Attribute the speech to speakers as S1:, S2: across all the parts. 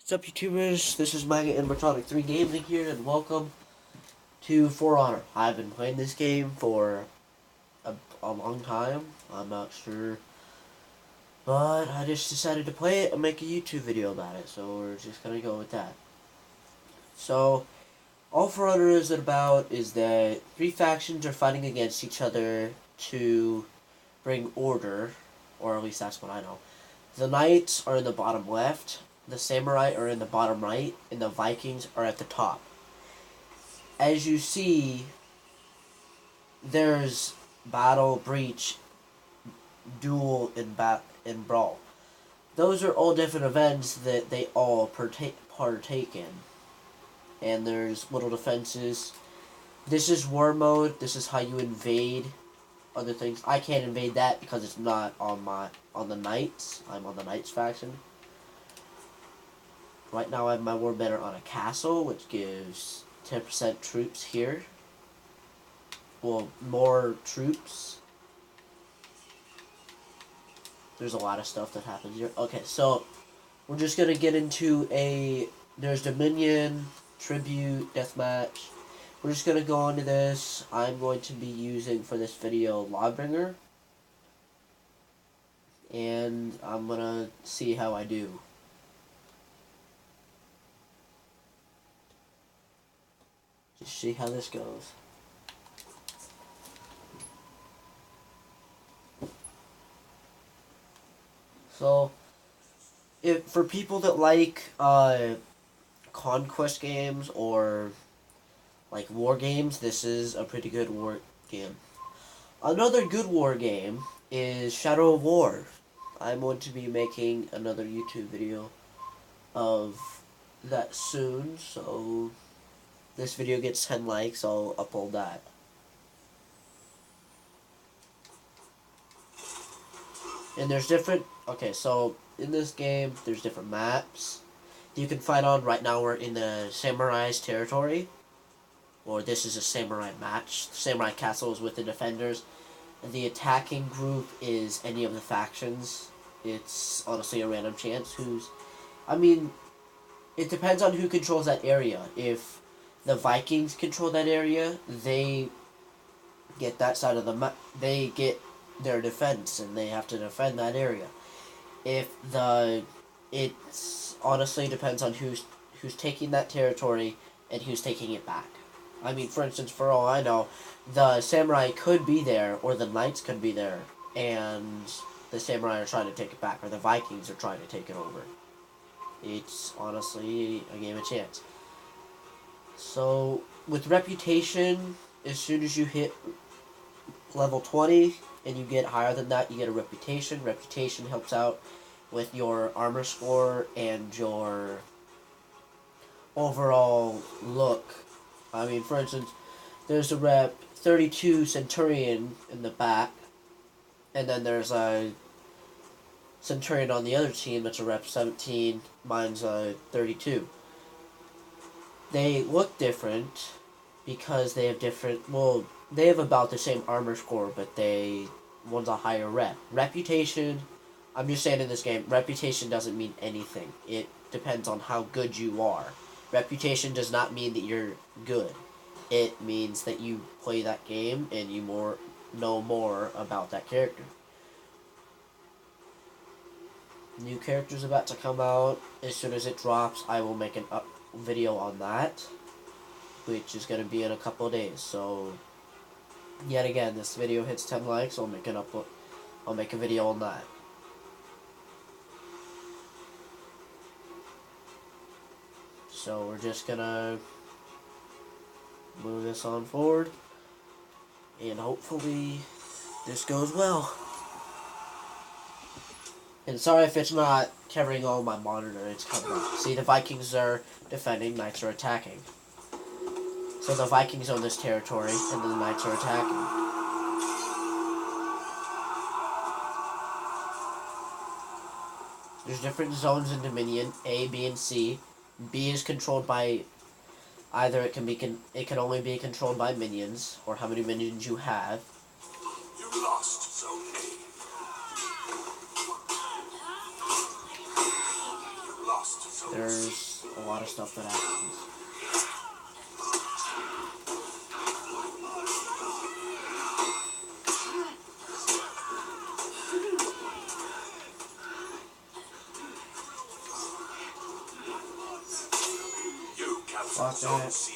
S1: What's up, YouTubers? This is Mega Animatronic 3 Gaming here, and welcome to For Honor. I've been playing this game for a long time. I'm not sure, but I just decided to play it and make a YouTube video about it, so we're just gonna go with that. So, all For Honor is about is that three factions are fighting against each other to bring order, or at least that's what I know. The Knights are in the bottom left, the Samurai are in the bottom right, and the Vikings are at the top. As you see, there's Battle, Breach, Duel, and Brawl. Those are all different events that they all partake in. And there's little defenses. This is War Mode. This is how you invade other things. I can't invade that because it's not on the Knights. I'm on the Knights faction. Right now I have my war banner on a castle, which gives 10% troops here. Well, more troops. There's a lot of stuff that happens here. Okay, so we're just going to get into there's Dominion, Tribute, Deathmatch. We're just going to go into this. I'm going to be using for this video Lawbringer. And I'm going to see how I do. Just see how this goes. So, for people that like conquest games or like war games, this is a pretty good war game. Another good war game is Shadow of War. I'm going to be making another YouTube video of that soon, so this video gets 10 likes, I'll upload that. And there's different, okay, so in this game, there's different maps you can fight on. Right now we're in the Samurai's territory, or this is a Samurai match. The Samurai Castle is with the defenders, and the attacking group is any of the factions. It's honestly a random chance it depends on who controls that area. If the Vikings control that area, they get that side of the map. They get their defense, and they have to defend that area. It's honestly depends on who's taking that territory and who's taking it back. I mean, for instance, for all I know, the Samurai could be there, or the Knights could be there, and the Samurai are trying to take it back, or the Vikings are trying to take it over. It's honestly a game of chance. So, with Reputation, as soon as you hit level 20 and you get higher than that, you get a Reputation. Reputation helps out with your armor score and your overall look. I mean, for instance, there's a Rep 32 Centurion in the back, and then there's a Centurion on the other team that's a Rep 17, mine's a 32. They look different because they have they have about the same armor score, but one's a higher rep. Reputation, I'm just saying in this game, reputation doesn't mean anything. It depends on how good you are. Reputation does not mean that you're good. It means that you play that game and you know more about that character. New character's about to come out. As soon as it drops, I will make a video on that, which is going to be in a couple of days. So, yet again, this video hits 10 likes, I'll make a video on that. So we're just gonna move this on forward, and hopefully this goes well. And sorry if it's not covering all my monitor, it's covering. See, the Vikings are defending, Knights are attacking. So the Vikings own this territory, and then the Knights are attacking. There's different zones in Dominion, A, B, and C. B is controlled by either it can only be controlled by minions, or how many minions you have.
S2: You lost zone A. You lost zone
S1: there's a lot of stuff that happens.
S2: You captured
S1: Fuck
S2: Zone
S1: that.
S2: C.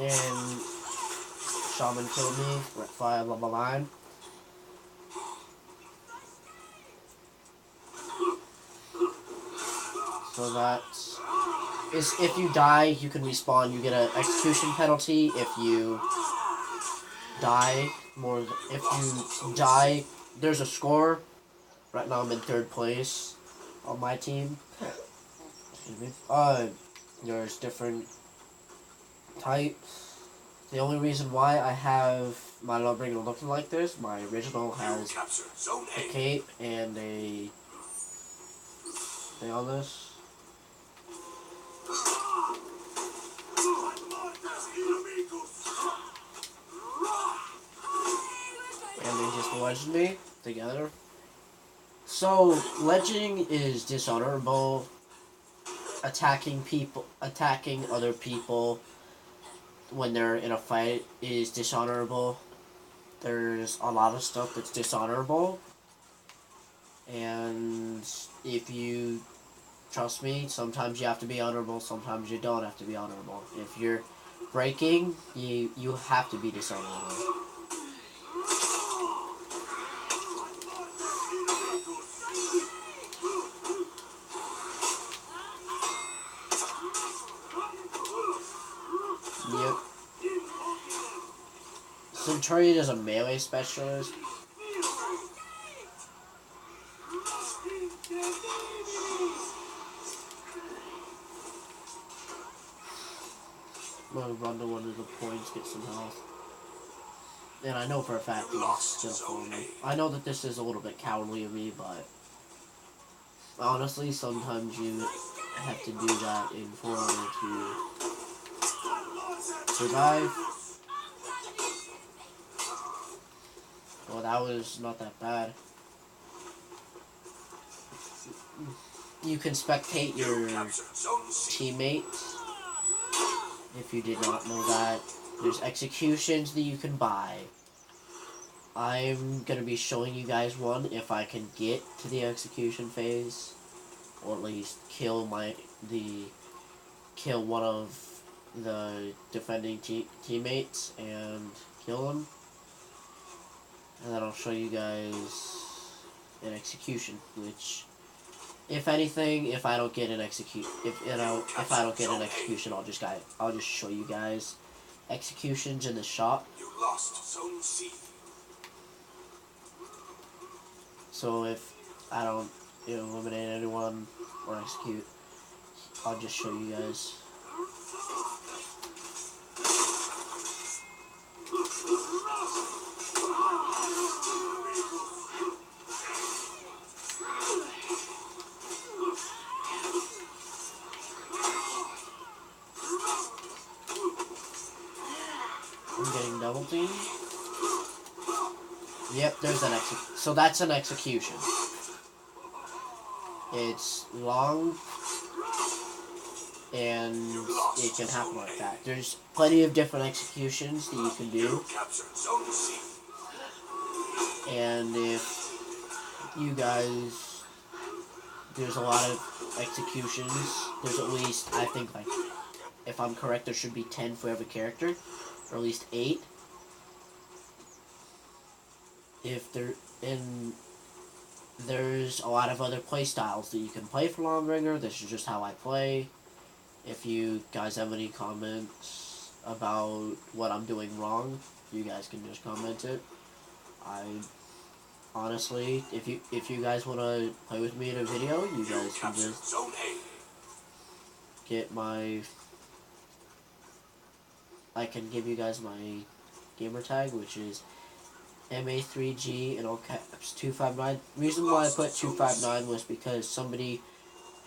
S1: And Shaman killed me, fire level 9. So that's is if you die, you can respawn. You get an execution penalty if you die more. If you die, there's a score. Right now, I'm in 3rd place on my team. Excuse me. There's different types. The only reason why I have my Lawbringer looking like this, my original
S2: You
S1: has
S2: captured Zone
S1: a
S2: A.
S1: cape and a thing on this. And they just legend me together. So, legending is dishonorable. Attacking other people when they're in a fight is dishonorable. There's a lot of stuff that's dishonorable. And if you trust me, sometimes you have to be honorable, sometimes you don't have to be honorable. If you're breaking, you have to be dishonorable. Yep. Centurion is a melee specialist. I'm gonna run to one of the points, get some health. And I know for a fact he's gonna follow me. I know that this is a little bit cowardly of me, but honestly, sometimes you have to do that in order to survive. Well, that was not that bad. You can spectate your teammates. If you did not know that, there's executions that you can buy. I'm gonna be showing you guys one if I can get to the execution phase, or at least kill one of the defending teammates and kill them. And then I'll show you guys an execution, which, if anything, if I don't get an execution, if I don't get an execution, I'll just show you guys executions in the shop.
S2: You lost Zone C.
S1: So if I don't eliminate anyone or execute, I'll just show you guys. I'm getting double teamed. Yep, there's an execution. So that's an execution. It's long, and it can happen like that. There's plenty of different executions that you can do. And if you guys, there's a lot of executions. There's at least, I think, like, if I'm correct, there should be 10 for every character, or at least 8. There's a lot of other play styles that you can play for Lawbringer. This is just how I play. If you guys have any comments about what I'm doing wrong, you guys can just comment it. Honestly, if you guys want to play with me in a video, you guys can just get my... I can give you guys my gamer tag, which is MA3G in all caps 259. Reason why I put 259 was because somebody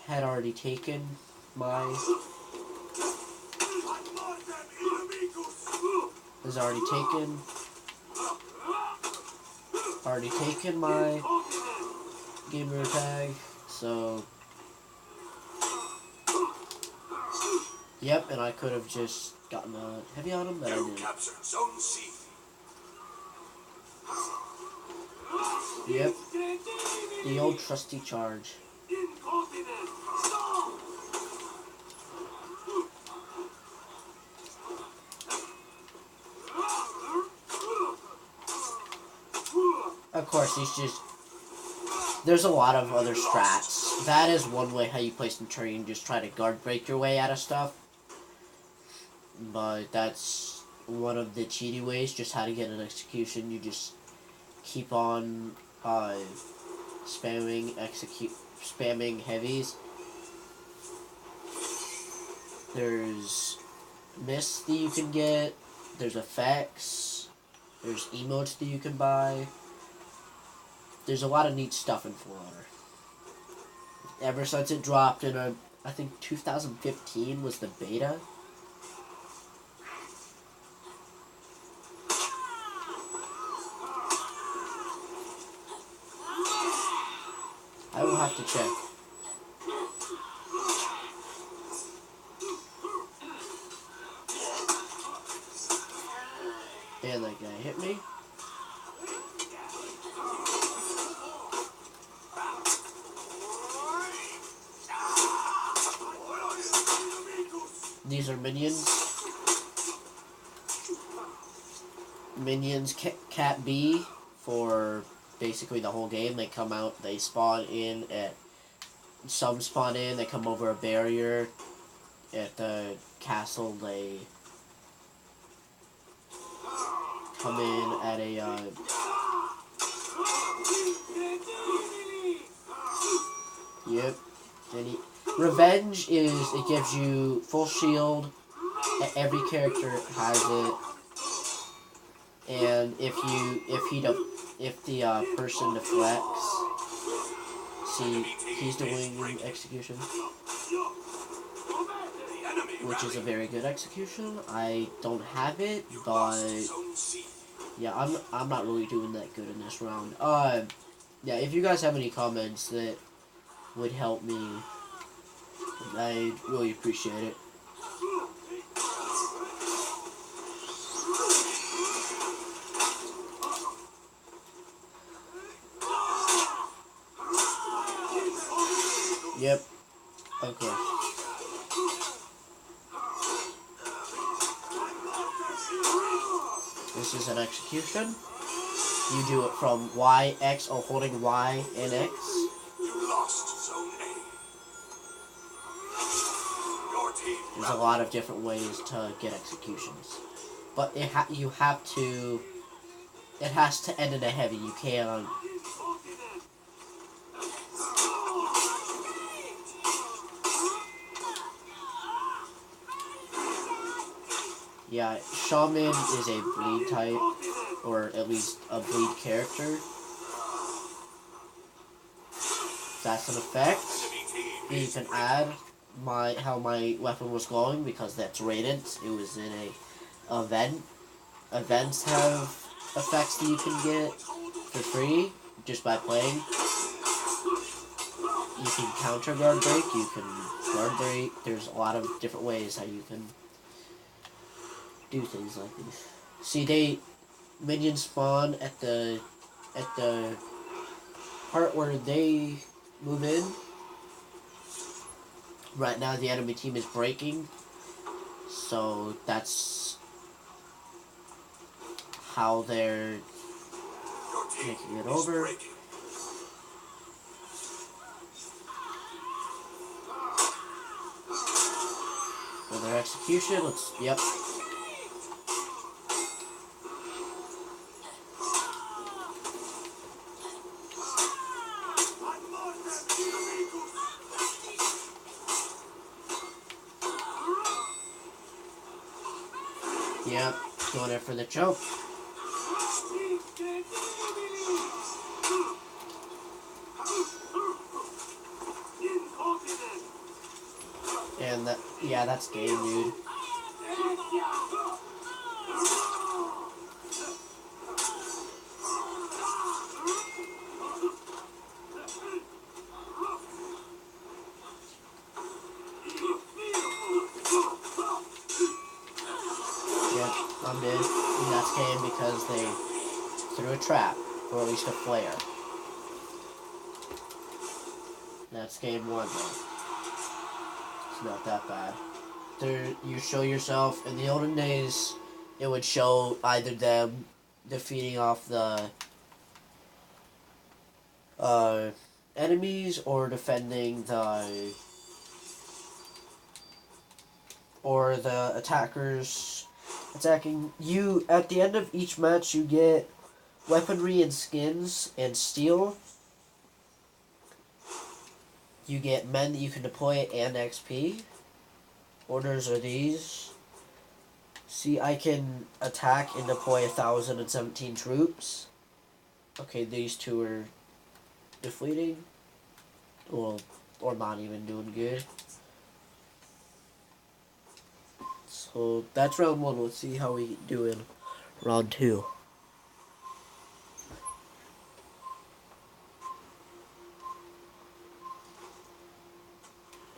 S1: had already taken my... was already taken already taken my gamer tag, so yep, and I could have just gotten a heavy on him, but I
S2: You
S1: didn't.
S2: captured Zone C.
S1: Yep, the old trusty charge. Of course, there's a lot of other strats. That is one way how you play Centurion, just try to guard break your way out of stuff. But that's one of the cheaty ways, just how to get an execution. You just keep on spamming heavies. There's mist that you can get, there's effects, there's emotes that you can buy. There's a lot of neat stuff in For Honor. Ever since it dropped in I think 2015 was the beta. I will have to check. And that guy hit me. These are minions. Minions Cat B for basically the whole game. They come out, they spawn in at... Some spawn in, they come over a barrier. At the castle, they come in at a... Yep. Revenge is, it gives you full shield. Every character has it. And if the person deflects, see, he's doing execution, which is a very good execution. I don't have it, but yeah, I'm not really doing that good in this round. Yeah, if you guys have any comments that would help me, I'd really appreciate it. Yep. Okay. This is an execution. You do it from Y, X, or holding Y and X.
S2: You lost Zone A. Your team.
S1: There's a lot of different ways to get executions, but you have to. It has to end in a heavy. You can't. Yeah, Shaman is a bleed type, or at least a bleed character. That's an effect. You can add how my weapon was glowing because that's rated. It was in a event. Events have effects that you can get for free just by playing. You can counter guard break. You can guard break. There's a lot of different ways how you can do things like this. See, minions spawn at the part where they move in. Right now the enemy team is breaking, so that's how they're making it over. For their execution, yep. Yep, going there for the choke. And yeah, that's game, dude. trap, or at least a flare. That's game 1 though. It's not that bad. There, you show yourself. In the olden days, it would show either them defeating off the enemies or defending the attackers attacking you. At the end of each match, you get weaponry and skins and steel. You get men that you can deploy and XP. Orders are these. See, I can attack and deploy 1,017 troops. Okay, these two are defleeting. Well, or not even doing good. So that's round 1. Let's see how we do in round 2.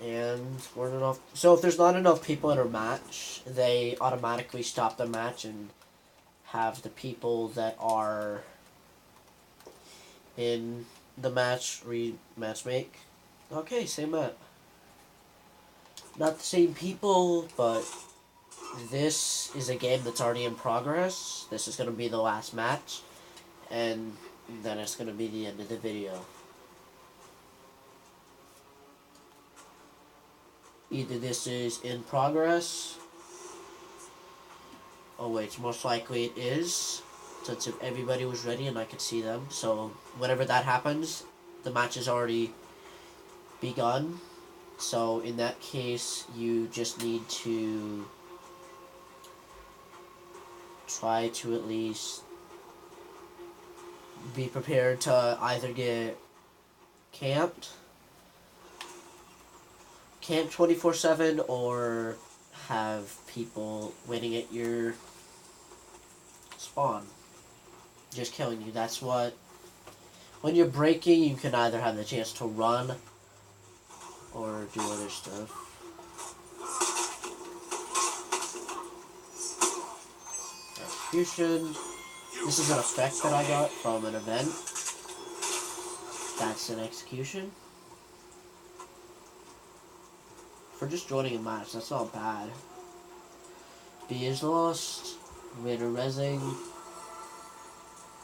S1: And we're not enough. So if there's not enough people in a match, they automatically stop the match and have the people that are in the match match make. Okay, same map. Not the same people, but this is a game that's already in progress. This is going to be the last match, and then it's going to be the end of the video. Either this is in progress. Oh wait, most likely it is, since if everybody was ready and I could see them. So whenever that happens, the match has already begun. So in that case, you just need to try to at least be prepared to either get camped 24/7, or have people waiting at your spawn, just killing you. That's what, when you're breaking, you can either have the chance to run or do other stuff. Execution. This is an effect that I got from an event. That's an execution. For just joining a match, that's not bad. B is lost. Raider Resing.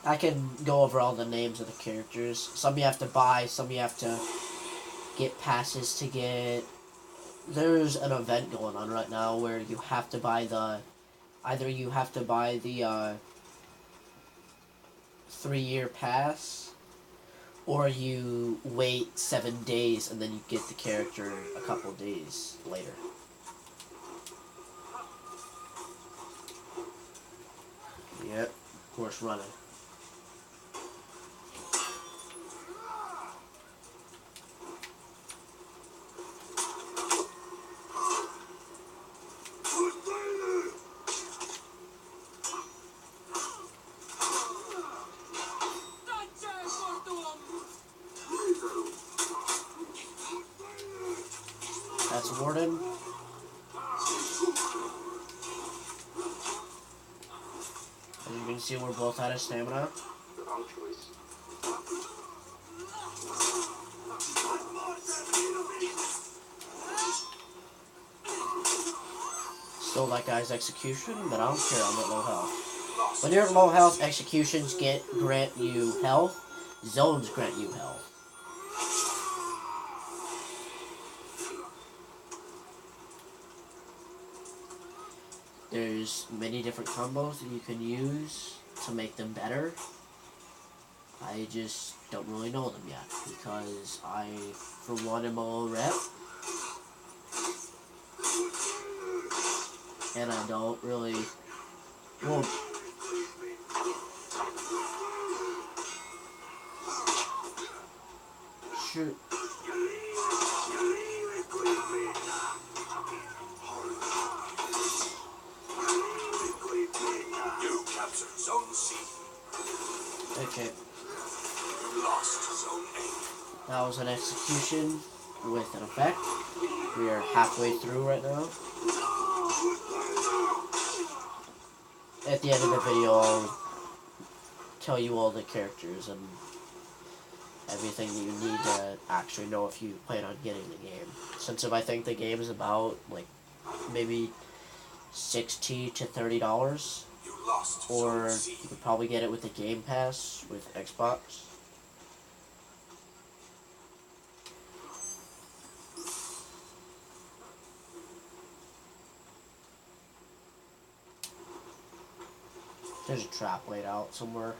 S1: I can go over all the names of the characters. Some you have to buy, some you have to get passes to get. There's an event going on right now where you have to buy the... Either you have to buy the 3-year pass, or you wait 7 days and then you get the character a couple days later. Yep, of course, running. That's Warden. As you can see, we're both out of stamina. Stole that guy's execution, but I don't care, I'm at low health. When you're at low health, executions grant you health. Zones grant you health. There's many different combos that you can use to make them better. I just don't really know them yet, because I, for one, am a low rep. And I don't really... Well, shoot.
S2: Zone C.
S1: Okay.
S2: You lost Zone A.
S1: That was an execution with an effect. We are halfway through right now. At the end of the video, I'll tell you all the characters and everything that you need to actually know if you plan on getting the game. Since if I think the game is about like maybe $60 to $30,
S2: You lost
S1: or
S2: Zone C.
S1: you could probably get it with the Game Pass with Xbox. There's a trap laid out somewhere.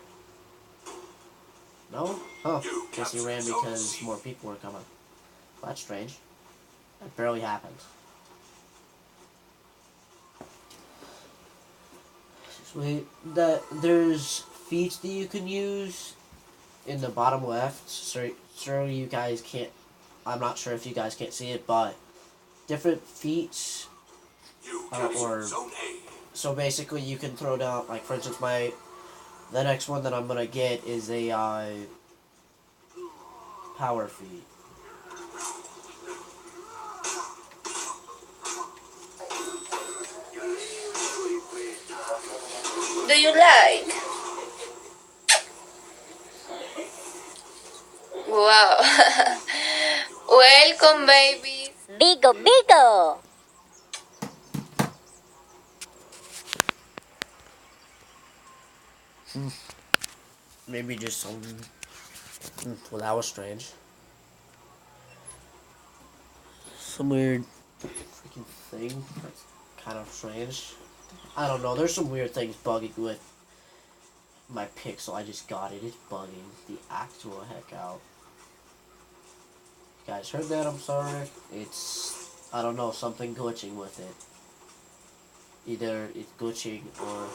S1: No? Huh.
S2: You
S1: Guess he
S2: captured
S1: ran
S2: Zone
S1: because
S2: C.
S1: more people were coming. Well, that's strange. That barely happened. Sweet. There's feats that you can use in the bottom left. So you guys can't. I'm not sure if you guys can't see it, but different feats.
S2: You
S1: or
S2: captured Zone A.
S1: So basically, you can throw down, like for instance, the next one that I'm gonna get is a power feat.
S3: Do you like? Wow. Welcome, babies.
S4: Bigo, bigo!
S1: Maybe just some. Well, that was strange. Some weird freaking thing. That's kind of strange. I don't know. There's some weird things bugging with my pixel. I just got it. It's bugging the actual heck out. You guys heard that? I'm sorry. It's, I don't know, something glitching with it. Either it's glitching or